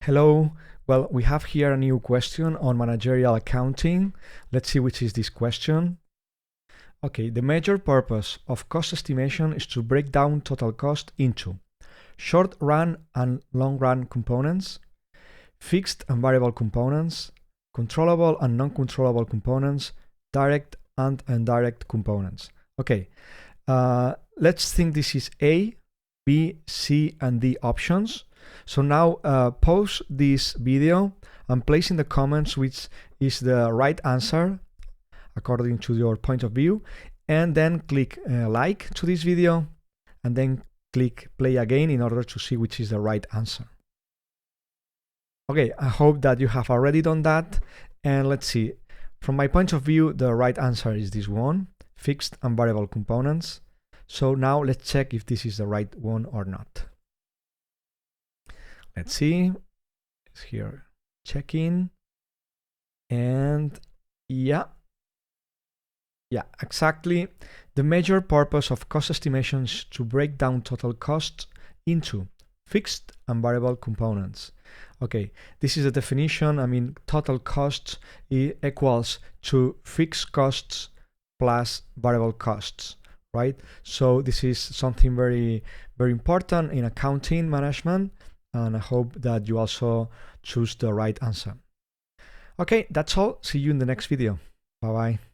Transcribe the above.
Hello. Well, we have here a new question on managerial accounting. Let's see which is this question. Okay, the major purpose of cost estimation is to break down total cost into short run and long run components, fixed and variable components, controllable and non-controllable components, direct and indirect components. Okay, let's think this is A, B, C, and D options. So now pause this video and place in the comments which is the right answer according to your point of view, and then click like to this video and then click play again in order to see which is the right answer. Okay, I hope that you have already done that, and let's see. From my point of view, the right answer is this one, fixed and variable components. So now let's check if this is the right one or not. Let's see, it's here, checking, and yeah, exactly. The major purpose of cost estimation is to break down total costs into fixed and variable components. Okay, this is the definition. I mean, total costs equals to fixed costs plus variable costs, right? So this is something very, very important in accounting management, and I hope that you also choose the right answer. Okay, that's all. See you in the next video. Bye-bye.